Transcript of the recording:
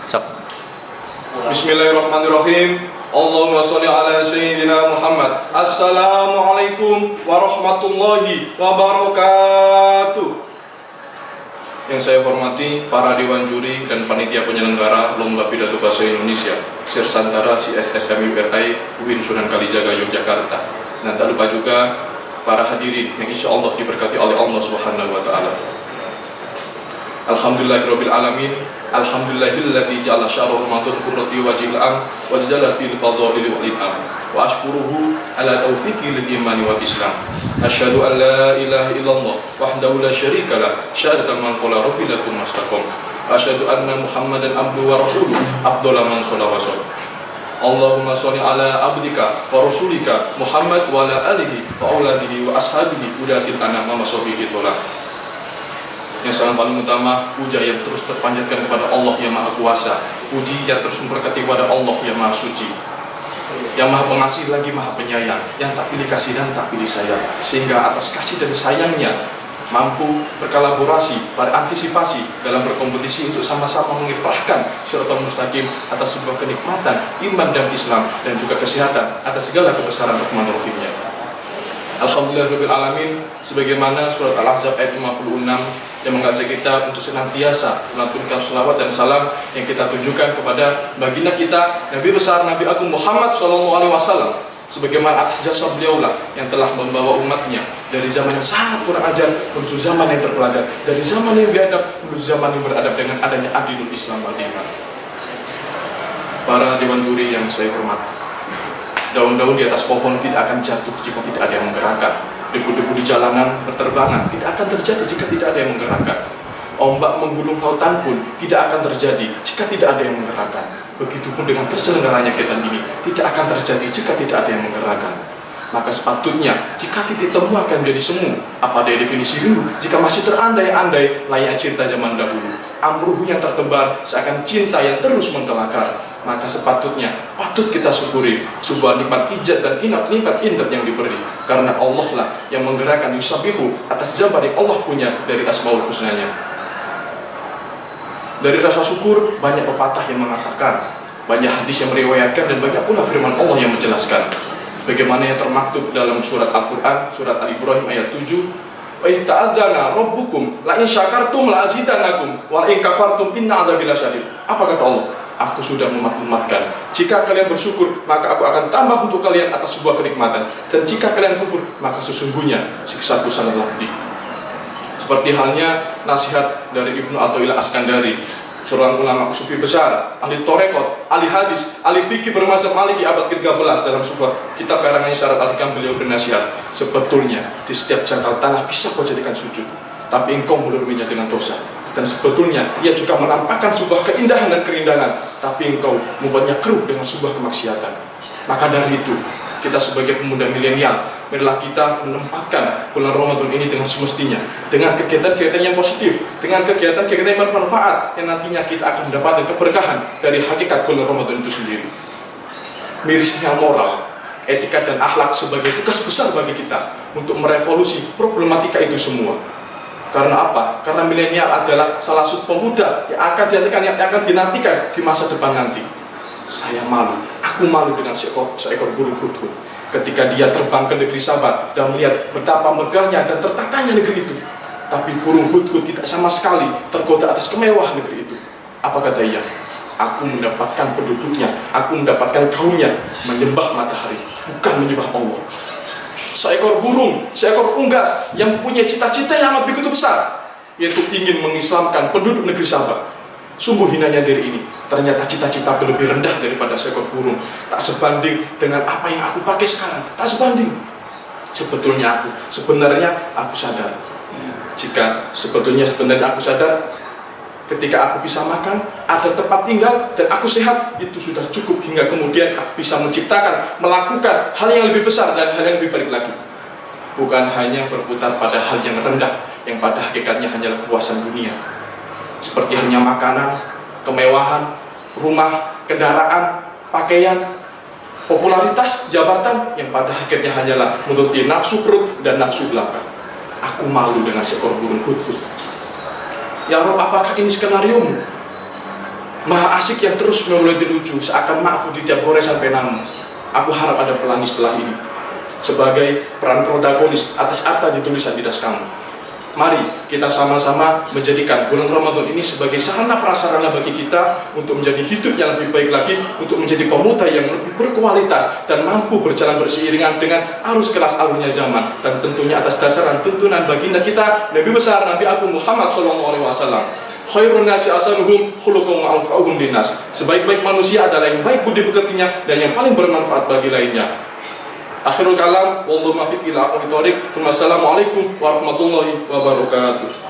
Sok. Bismillahirrahmanirrahim. Allahumma sholli ala sayyidina Muhammad. Assalamualaikum warahmatullahi wabarakatuh. Yang saya hormati para dewan juri dan panitia penyelenggara Lomba Pidato Bahasa Indonesia Sirsantara CSSMURI UIN Sunan Kalijaga Yogyakarta. Dan tak lupa juga para hadirin yang insya Allah diberkati oleh Allah Subhanahu wa Ta'ala. Alhamdulillahirabbil alamin. Alhamdulillahilladzi ja'ala syahrul ramadan qurrati wajhil am wa jazala fil fadhaili wal in'am wa ashkuruhu ala taufiqi lil imani wal islam. Asyhadu an la ilaha illallah wahdahu la syarika lah syahadatan man qala rabbil mustaqim. Asyhadu anna Muhammadan abduhu wa rasuluhu afdhalu man shalla wa sallam. Allahumma sholli ala abdika wa rasulika Muhammad wa ala alihi wa auladihi wa ashabihi udatil anam wa sahbihi tola. Yang sangat paling utama, puja yang terus terpanjatkan kepada Allah yang Maha Kuasa, puji yang terus memberkati kepada Allah yang Maha Suci, yang Maha Pengasih lagi Maha Penyayang, yang tak pilih kasih dan tak pilih sayang, sehingga atas kasih dan sayangnya mampu berkolaborasi pada antisipasi dalam berkompetisi untuk sama-sama mengikrahkan Shiratal Mustaqim atas sebuah kenikmatan iman dan Islam dan juga kesehatan atas segala kebesaran Rahman Rahimnya. Alhamdulillahirabbil alamin, sebagaimana surat Al-Ahzab ayat 56 yang mengajak kita untuk senantiasa melantunkan selawat dan salam yang kita tunjukkan kepada baginda kita Nabi besar Nabi Agung Muhammad SAW, sebagaimana atas jasa beliaulah yang telah membawa umatnya dari zaman yang sangat kurang ajar menuju zaman yang terpelajar, dari zaman yang biadab menuju zaman yang beradab dengan adanya adilul Islam wal iman. Para dewan juri yang saya hormati, daun-daun di atas pohon tidak akan jatuh jika tidak ada yang menggerakkan. Debu-debu di jalanan berterbangan tidak akan terjadi jika tidak ada yang menggerakkan. Ombak menggulung lautan pun tidak akan terjadi jika tidak ada yang menggerakkan. Begitupun dengan terselenggaranya kegiatan ini tidak akan terjadi jika tidak ada yang menggerakkan. Maka sepatutnya jika titik temu akan menjadi semu, apa daya definisi rindu jika masih terandai-andai layaknya cinta zaman dahulu. Amruh yang tertebar seakan cinta yang terus mengkelakar. Maka sepatutnya patut kita syukuri sebuah nikmat ijad dan nikmat indat yang diberi, karena Allah lah yang menggerakkan yusabihu atas jabar yang Allah punya dari asmaul husnanya. Dari rasa syukur banyak pepatah yang mengatakan, banyak hadis yang meriwayatkan, dan banyak pula firman Allah yang menjelaskan. Bagaimana yang termaktub dalam surat Al-Quran, surat Al-Ibrahim ayat 7, wa in ta'adzana rabbukum la in syakartum la azidannakum wa in kafartum inna adzabi lasyadid. Apa kata Allah? Aku sudah memaklumatkan, jika kalian bersyukur maka aku akan tambah untuk kalian atas sebuah kenikmatan, dan jika kalian kufur maka sesungguhnya siksaku sangatlah pedih. Seperti halnya nasihat dari Ibnu Athaillah Askandari, seorang ulama sufi besar, ahli torekot, ahli hadis, ahli fikih bermazhab Maliki abad ke-13, dalam sebuah kitab karangan Syarat Al-Hikam beliau bernasihat, sebetulnya di setiap jangkal tanah bisa kau jadikan sujud, tapi engkau meluruminya dengan dosa. Dan sebetulnya ia juga menampakkan sebuah keindahan dan kerindangan, tapi engkau membuatnya keruh dengan sebuah kemaksiatan. Maka dari itu, kita sebagai pemuda milenial, marilah kita menempatkan bulan Ramadan ini dengan semestinya, dengan kegiatan-kegiatan yang positif, dengan kegiatan-kegiatan yang bermanfaat, yang nantinya kita akan mendapatkan keberkahan dari hakikat bulan Ramadan itu sendiri. Mirisnya moral, etika dan akhlak sebagai tugas besar bagi kita untuk merevolusi problematika itu semua. Karena apa? Karena milenial adalah salah satu pemuda yang akan dinantikan di masa depan nanti. Saya malu, aku malu dengan seekor burung hudhud ketika dia terbang ke negeri Sabah dan melihat betapa megahnya dan tertatanya negeri itu. Tapi burung hudhud tidak sama sekali tergoda atas kemewahan negeri itu. Apa kata ia? Aku mendapatkan penduduknya, aku mendapatkan kaumnya menyembah matahari, bukan menyembah Allah. Seekor burung, seekor unggas yang mempunyai cita-cita yang amat begitu besar, yaitu ingin mengislamkan penduduk negeri Sabah. Sungguh hinanya diri ini, ternyata cita-cita lebih rendah daripada seekor burung. Tak sebanding dengan apa yang aku pakai sekarang, tak sebanding. Sebenarnya aku sadar, aku sadar, ketika aku bisa makan, ada tempat tinggal, dan aku sehat, itu sudah cukup hingga kemudian aku bisa menciptakan, melakukan hal yang lebih besar dan hal yang lebih baik lagi. Bukan hanya berputar pada hal yang rendah, yang pada hakikatnya hanyalah kepuasan dunia. Seperti hanya makanan, kemewahan, rumah, kendaraan, pakaian, popularitas, jabatan, yang pada hakikatnya hanyalah menuruti nafsu perut dan nafsu belaka. Aku malu dengan seekor burung hudhud. Ya Rob, apakah ini skenariomu? Maha asik yang terus memulai dilucu, seakan ma'fu di tiap goresan penamu. Aku harap ada pelangi setelah ini, sebagai peran protagonis atas arta ditulisan di das kamu. Mari kita sama-sama menjadikan bulan Ramadan ini sebagai sarana prasarana bagi kita untuk menjadi hidup yang lebih baik lagi, untuk menjadi pemuda yang lebih berkualitas dan mampu berjalan berseiringan dengan arus kelas alurnya zaman, dan tentunya atas dasar dan tuntunan baginda kita Nabi besar Nabi Agung Muhammad SAW. Khairun nasi asanuhum khuluqum ma'anfa'uhum linnas. Sebaik-baik manusia adalah yang baik budi pekertinya dan yang paling bermanfaat bagi lainnya. Akhirul kalam, wallahu muwaffiq ila aqwamit thoriq. Wassalamualaikum warahmatullahi wabarakatuh.